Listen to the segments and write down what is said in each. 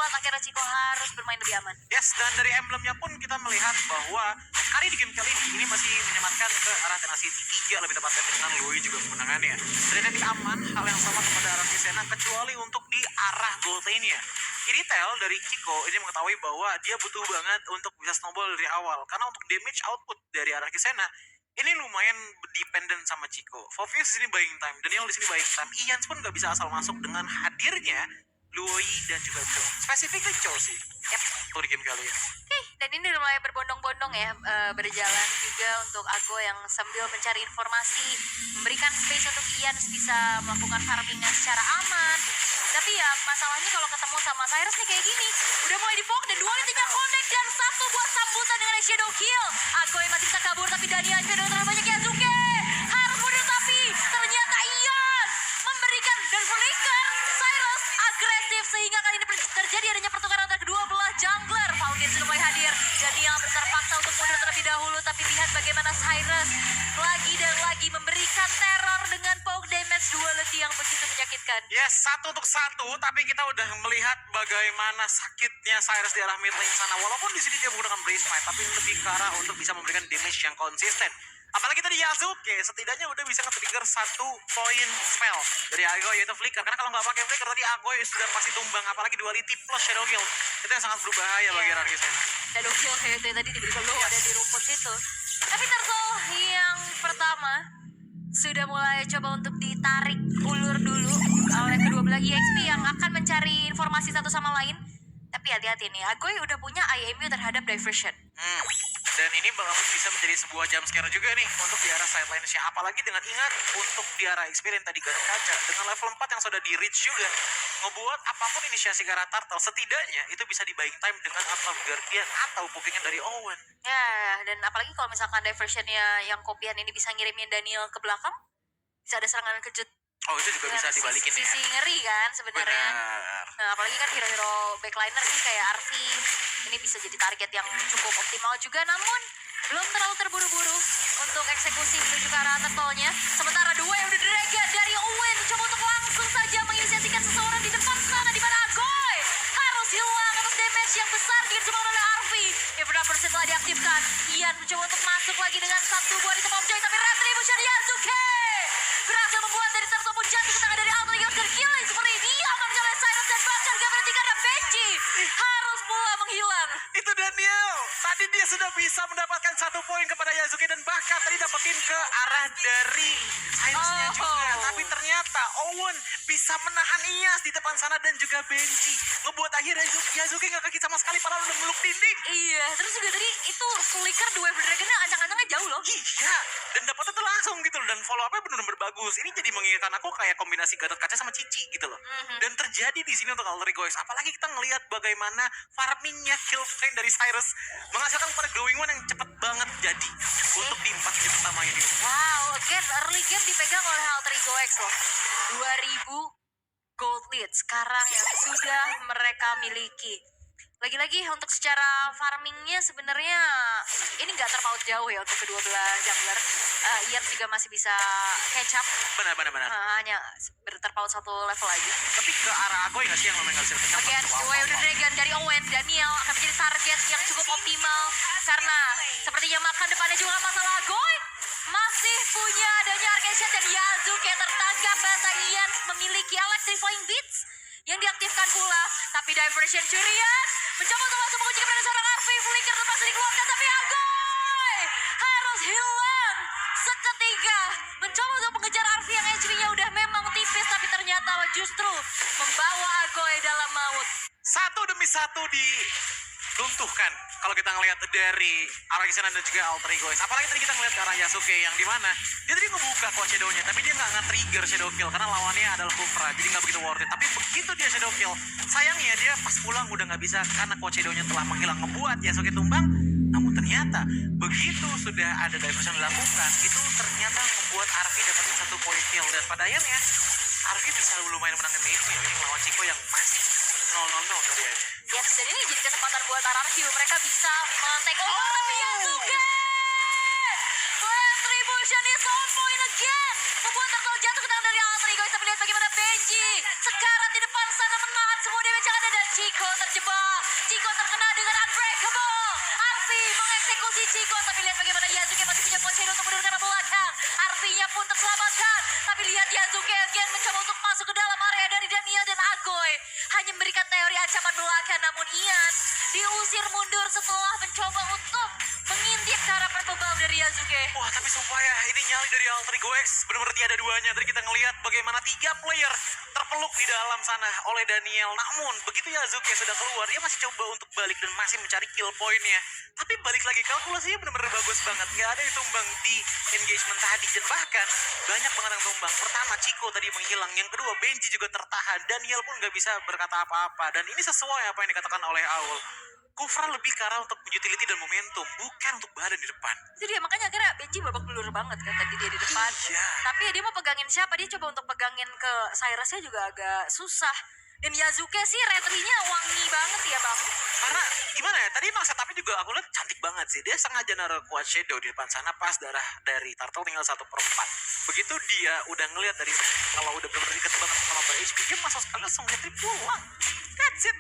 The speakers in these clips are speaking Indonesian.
membuat akhirnya Chico harus bermain lebih aman. Yes, dan dari emblemnya pun kita melihat bahwa Kari di game kali ini masih menyematkan ke arah Tenacity 3 lebih tepatnya dengan Lui juga kemenangannya. Trinity aman, hal yang sama kepada arah Kisena kecuali untuk di arah gold lane-nya. Iritel dari Chico ini mengetahui bahwa dia butuh banget untuk bisa snowball dari awal. Karena untuk damage output dari arah Kisena ini lumayan dependent sama Chico. Fovius di sini buying time, Daniel di sini buying time. Ians pun gak bisa asal masuk dengan hadirnya Lui dan juga Cho. Specifically Cho sih. Yap, untuk di game kali ini. Dan ini udah mulai berbondong-bondong ya, berjalan juga untuk Ago yang sambil mencari informasi, memberikan space untuk Ian bisa melakukan farmingnya secara aman. Tapi ya masalahnya kalau ketemu sama Cyrus nih kayak gini, udah mulai dipok dan dualitynya connect dan satu buat sambutan dengan Shadow Kill. Ago yang masih bisa kabur tapi Daniel Shadow terlalu banyak Yazuke. Harus mundur tapi ternyata Ian memberikan dan flicker. Cyrus agresif sehingga kali ini terjadi adanya pertukaran antara kedua belah jungler. Falcon sudah mulai hadir. Daniel terpaksa untuk mundur terlebih dahulu, tapi lihat bagaimana Cyrus lagi dan lagi memberikan teror dengan poke damage duality yang begitu menyakitkan. Yes, 1-1, tapi kita udah melihat bagaimana sakitnya Cyrus di arah mid lane sana. Walaupun di sini dia menggunakan Blaze Smite, tapi lebih ke arah untuk bisa memberikan damage yang konsisten. Apalagi tadi Yasuke, setidaknya udah bisa nge-trigger 1 poin spell dari Ago yaitu Flicker. Karena kalau nggak pakai Flicker tadi Ago sudah pasti tumbang. Apalagi duality plus Shadow Kill. Itu yang sangat berbahaya bagi Rarkisena. Shadow Kill kayak tadi tiba-tiba lo ada di rumput situ. Tapi Turtle yang pertama sudah mulai coba untuk ditarik ulur dulu oleh kedua belah EXP yang akan mencari informasi satu sama lain. Tapi hati-hati nih, Agoy udah punya IMU terhadap Diversion. Dan ini bakal bisa menjadi sebuah jump scare juga nih untuk di arah sideline-nya. Apalagi dengan ingat untuk di arah experience tadi Gatot Kaca. Dengan level 4 yang sudah di reach juga. Ngebuat apapun inisiasi ke arah Turtle, setidaknya itu bisa di buying time dengan Atlas Guardian atau pookingnya dari Owen. Ya, dan apalagi kalau misalkan Diversionnya yang kopian ini bisa ngirimin Daniel ke belakang, bisa ada serangan kejut. Oh, itu juga bisa dibalikin ya. Sisi ngeri kan sebenarnya. Benar. Nah, apalagi kan hero-hero backliner sih kayak Arfi. Ini bisa jadi target yang cukup optimal juga, namun belum terlalu terburu-buru untuk eksekusi menuju ke arah turtle-nya. Sementara The Way of the Dragon dari Owen coba untuk langsung saja menginisiasikan seseorang di depan sana, di mana Agoy harus hilang atas damage yang besar dikasih oleh Arfi. Every telah diaktifkan. Ian mencoba untuk masuk lagi dengan satu buah item object, tapi Retribution Yasuke berhasil membuat dari Turtle pun jatuh ke tangan dari Alter Ego dan killing seperti ini aman oleh Cyrus dan bahkan gak berhenti karena Benji harus pula menghilang. Itu Daniel. Tadi dia sudah bisa mendapatkan 1 poin kepada Yasuke dan bahkan tadi dapetin ke arah dari Cyrusnya juga. Tapi ternyata Owen bisa menahan Iyas di depan sana dan juga Benji. Ngebuat akhirnya Yasuke gak kaki sama sekali padahal udah meluk dinding. Iya, terus juga tadi itu flicker The Wave Dragon-nya ancang-ancangnya jauh loh. Iya, dan dapetnya tuh langsung gitu loh. Dan follow up-nya bener-bener bagus. Ini jadi mengingatkan aku kayak kombinasi Gatot Kaca sama Cici gitu loh. Dan terjadi di sini untuk Alter Ego X. Apalagi kita ngelihat bagaimana farmingnya kill frame dari Cyrus menghasilkan pada Glowing One yang cepet banget jadi untuk di 4 game pertama ini. Wow, again early game dipegang oleh Alter Ego X loh. 2000 gold lead sekarang yang sudah mereka miliki. Lagi-lagi untuk secara farmingnya sebenarnya ini nggak terpaut jauh ya untuk kedua belah jungler. Ian juga masih bisa catch up. Benar. Hanya terpaut satu level aja. Tapi ke arah Agoy nggak sih yang lumayan nggak bisa catch up? Again, The Way of the Dragon dari Owen, Daniel akan menjadi target yang cukup optimal. Karena sepertinya makan depannya juga masalah Agoy. Masih punya adanya Arcane dan Yasuke tertangkap bahasa Ian memiliki Electrifying Beats yang diaktifkan pula. Tapi Diversion curious mencoba untuk langsung menguji kepada seorang Arfi. Flicker terpaksa dikeluarkan tapi Agoy harus hilang seketika. Mencoba untuk mengejar Arfi yang HP-nya udah memang tipis, tapi ternyata justru membawa Agoy dalam maut. Satu demi satu diluntuhkan. Kalau kita ngelihat dari arah Kisana dan juga Alter Ego X. Apalagi tadi kita ngelihat ke arah Yasuke yang dimana dia tadi ngebuka kok Shadow-nya, tapi dia nggak nge-trigger Shadow Kill karena lawannya adalah Kufra, jadi nggak begitu worth it. Tapi begitu dia Shadow Kill, sayangnya dia pas pulang udah nggak bisa karena kok Shadow-nya telah menghilang, ngebuat Yasuke tumbang. Namun ternyata begitu sudah ada diversion dilakukan, itu ternyata membuat Arfi dapetin 1 poin kill. Dan pada akhirnya Arfi bisa lumayan menangin mainnya ini melawan Chico yang masih 0-0 dari aja. Yes, dan ini jadi kesempatan buat RRQ. Mereka bisa men-take over, tapi Yasuke! Retribution is on point again! Membuat Turtle jatuh ke tangan dari Alter Ego. Tapi lihat bagaimana Benji sekarang di depan sana menahan semua damage yang ada. Dan Chico Chico terjebak. Chico terkena dengan unbreakable. Arfi mengeksekusi Chico, tapi lihat bagaimana Yasuke masih punya Koshiro untuk mundur ke arah belakang. Arfi-nya pun terselamatkan, tapi lihat Yasuke again mencoba untuk masuk ke dalam area dari Daniel dan Agoy. Hanya memberikan teori ancaman belakang, namun Ian diusir mundur setelah mencoba untuk mengintip ke arah purple ball dari Yasuke. Wah, tapi sumpah ya, ini nyali dari Alter Ego X. Bener-bener tiada duanya. Tadi kita ngelihat bagaimana 3 player terpeluk di dalam sana oleh Daniel. Namun, begitu Yasuke sudah keluar, dia masih coba untuk balik dan masih mencari kill point-nya. Tapi balik lagi, kalkulasinya bener-bener bagus banget. Nggak ada yang tumbang di engagement tadi. Dan bahkan, banyak banget yang tumbang. Pertama, Chico tadi menghilang. Yang kedua, Benji juga tertahan. Daniel pun nggak bisa berkata apa-apa. Dan ini sesuai apa yang dikatakan oleh Aul. Kufra lebih ke arah untuk utility dan momentum, bukan untuk badan di depan. Itu dia, makanya akhirnya Benji babak belur banget kan tadi dia di depan. Iya. Tapi ya dia mau pegangin siapa, dia coba untuk pegangin ke Cyrusnya juga agak susah. Dan Yasuke sih retry-nya wangi banget ya bang. Karena gimana ya, tadi emang setupnya juga aku lihat cantik banget sih. Dia sengaja naruh kuat shadow di depan sana pas darah dari Turtle tinggal 1/4. Begitu dia udah ngelihat dari kalau udah bener-bener deket banget sama HP, dia masuk sekali langsung nge-trip pulang. That's it.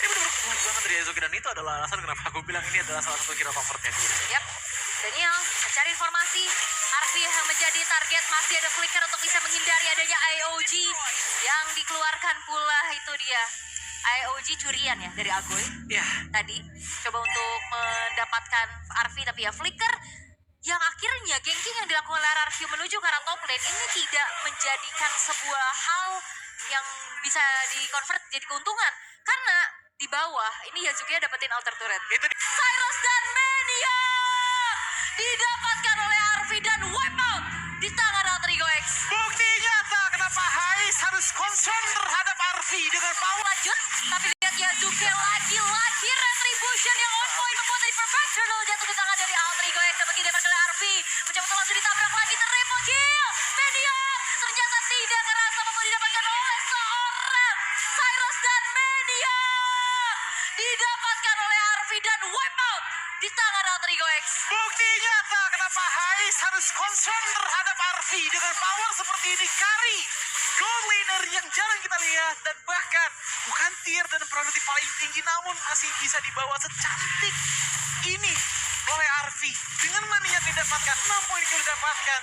Ini bener-bener kuat banget dari Yasuke, dan itu adalah alasan kenapa aku bilang ini adalah salah satu hero favoritnya dia. Yap, Daniel mencari informasi. Arfi yang menjadi target, masih ada flicker untuk bisa menghindari adanya IOG yang dikeluarkan pula. Itu dia IOG curian ya dari Agoy. Ya, Tadi coba untuk mendapatkan Arfi, tapi ya flicker yang akhirnya ganking yang dilakukan oleh Arfi menuju ke arah top lane ini tidak menjadikan sebuah hal yang bisa di-convert jadi keuntungan. Karena di bawah ini Yasuke dapetin outer turret. itu Cyrus dan Mania didapatkan oleh Arfi dan wipe out di tangan Alter Ego X. bukti nyata kenapa Hais harus concern terhadap Arfi dengan power. Lanjut, tapi lihat Yasuke lagi-lagi retribution yang on point membuat dari Perfectional jatuh di tangan dari Alter Ego X. Tapi dia oleh Arfi mencoba untuk langsung ditabrak lagi, triple kill. Mania ternyata tidak kerasa mampu didapatkan oleh seorang Cyrus dan Mania didapatkan oleh Arfi dan wipe out di tangan Alter Ego X. Bukti nyata kenapa Hais harus concern terhadap Arfi dengan power seperti ini. Kari gold laner yang jarang kita lihat, dan bahkan bukan tier dan priority paling tinggi, namun masih bisa dibawa secantik ini oleh Arfi. Dengan mana yang didapatkan, 6 poin yang didapatkan.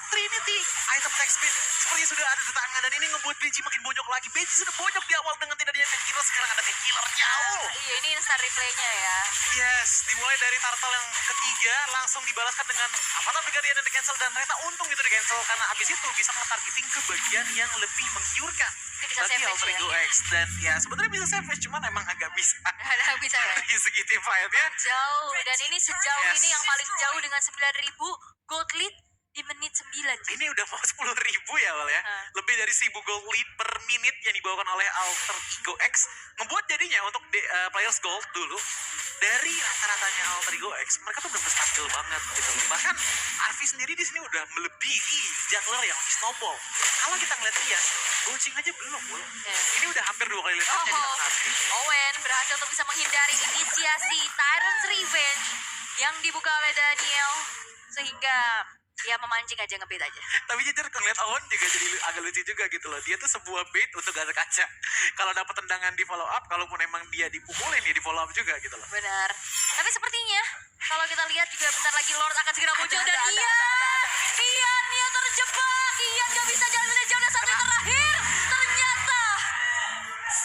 Trinity, item attack speed sepertinya sudah ada di tangan, dan ini ngebuat Benji makin bonyok lagi. Benji sudah bonyok di awal dengan tidak adanya killer, sekarang ada killer jauh. Iya, ini instant replaynya ya. Yes, dimulai dari Turtle yang ketiga langsung dibalaskan dengan Avatar Brigadier dan di-cancel, dan ternyata untung itu di-cancel karena abis itu bisa nge-targeting ke bagian yang lebih menggiurkan Ini bisa bagi savage Alter Ego ya. X. Dan ya sebenarnya bisa savage, cuman emang agak bisa Ada bisa ya. dari segi team fight-nya. Jauh, dan ini sejauh Yes. ini yang paling jauh dengan 9.000 gold lead di menit 9. Ini udah mau 10.000 ya Wal ya. Lebih dari 1.000 gold lead per menit yang dibawakan oleh Alter Ego X. Ngebuat jadinya untuk players gold dulu, dari rata-ratanya Alter Ego X, mereka tuh bener-bener stabil banget gitu loh. Bahkan Arfi sendiri di sini udah melebihi jungler yang snowball. Kalau kita ngeliat dia, Gocing aja belum, Wal. Ini udah hampir 2 kali lipatnya di tangan Arfi. Owen berhasil untuk bisa menghindari inisiasi Tyrant's Revenge yang dibuka oleh Daniel, sehingga ya memancing aja, ngebait aja. Tapi jujur kalau ngeliat Owen juga jadi agak lucu juga gitu loh. Dia tuh sebuah bait untuk gak kaca. Kalau dapat tendangan di follow up, kalaupun emang dia dipukulin ya di follow up juga gitu loh. Benar. Tapi sepertinya kalau kita lihat juga bentar lagi Lord akan segera muncul, dan Ian dia terjebak. Ian gak bisa jalan dari jauh, dan satu yang terakhir ternyata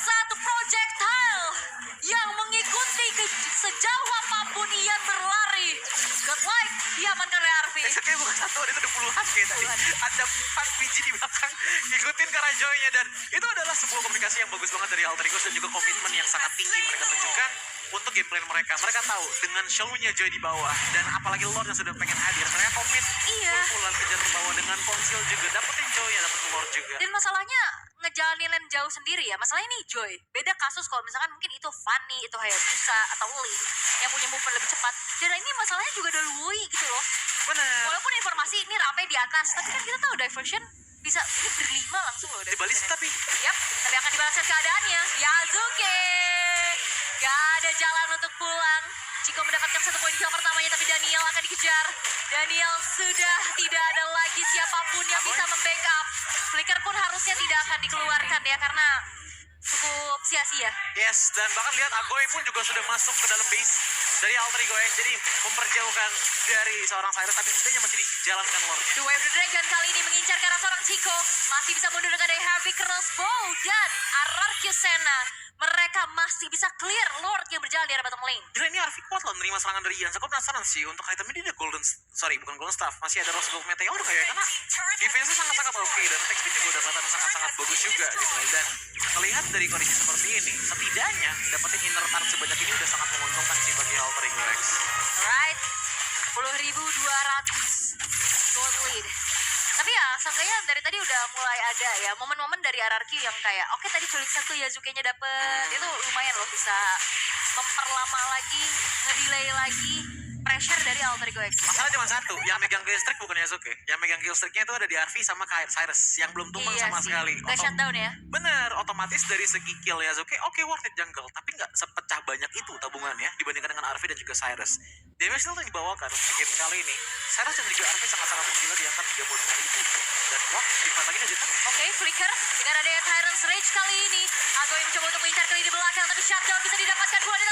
satu projectile yang mengikuti sejauh apapun Ian berlari. Godlike diamankan oleh Arfi. Itu kayak bukan satu, itu ada puluhan kayak tadi. Ada 4 biji di belakang ngikutin Karajoynya, dan itu adalah sebuah komunikasi yang bagus banget dari Alter Ego, dan juga komitmen yang sangat tinggi mereka tunjukkan untuk gameplay mereka. Mereka tahu dengan show-nya Joy di bawah, dan apalagi Lord yang sudah pengen hadir, mereka komit Iya. pulang kejar ke bawah dengan Konsil juga, dapetin Joy-nya, dapetin Lord juga. Dan masalahnya ngejalanin lane jauh sendiri ya. Masalahnya ini Joy. Beda kasus kalau misalkan mungkin itu Fanny, itu Hayabusa, atau Link yang punya movement lebih cepat. Dan ini masalahnya juga ada Lui gitu loh. Bener. Walaupun informasi ini rame di atas, tapi kan kita tahu diversion bisa ini berlima langsung loh. Dibalis diversionnya. tapi Yap, tapi akan dibalaskan keadaannya. Yasuke gak ada jalan untuk pulang. Chico mendapatkan 1 poin kill pertamanya, tapi Daniel akan dikejar. Daniel sudah tidak ada lagi siapapun yang bisa membackup. Flicker pun harusnya tidak akan dikeluarkan ya, karena cukup sia-sia. Yes, dan bahkan lihat Agoy pun juga sudah masuk ke dalam base dari Alter Ego X. Jadi memperjauhkan dari seorang Cyrus, tapi setidaknya masih dijalankan Lord. The Wave the Dragon kali ini mengincar ke arah seorang Chico. Masih bisa mundur dengan dari Heavy Crossbow. Dan Ararkyu Sena. Mereka masih bisa clear Lord yang berjalan di arah bottom lane. Gila, ini Arvi kuat loh menerima serangan dari Ian. Aku penasaran sih untuk item ini dia bukan golden staff. Masih ada Rose Gold Meteor kayak, karena defense-nya sangat-sangat oke. Dan attack speed juga udah kelihatan sangat-sangat bagus juga gitu. Dan melihat dari kondisi seperti ini, setidaknya dapetin inner turret sebanyak ini udah sangat menguntungkan sih bagi Alter Ego X. Alright. 10.200 gold lead. Tapi ya, seenggaknya dari tadi udah mulai ada ya momen-momen dari RRQ yang kayak oke, tadi culik satu Yazuke-nya dapet, itu lumayan loh bisa memperlama lagi, ngedelay lagi pressure dari Alter Ego X. Masalah cuma satu, yang megang kill streak bukan Yasuke. Yang megang kill streaknya itu ada di Arvi sama Cyrus yang belum tumbang Iya sama sih, sekali. gak shutdown ya. Bener, otomatis dari segi kill Yasuke oke, worth it jungle, tapi nggak sepecah banyak itu tabungannya dibandingkan dengan Arvi dan juga Cyrus. Damage deal yang dibawakan di game kali ini, Cyrus dan juga Arvi sangat-sangat menggila di angka 35.000. Dan wah, divat lagi aja. Oke, flicker dengan adanya Tyrant's Rage kali ini. Agoy mencoba untuk mengincar kali di belakang, tapi shutdown bisa didapatkan pula di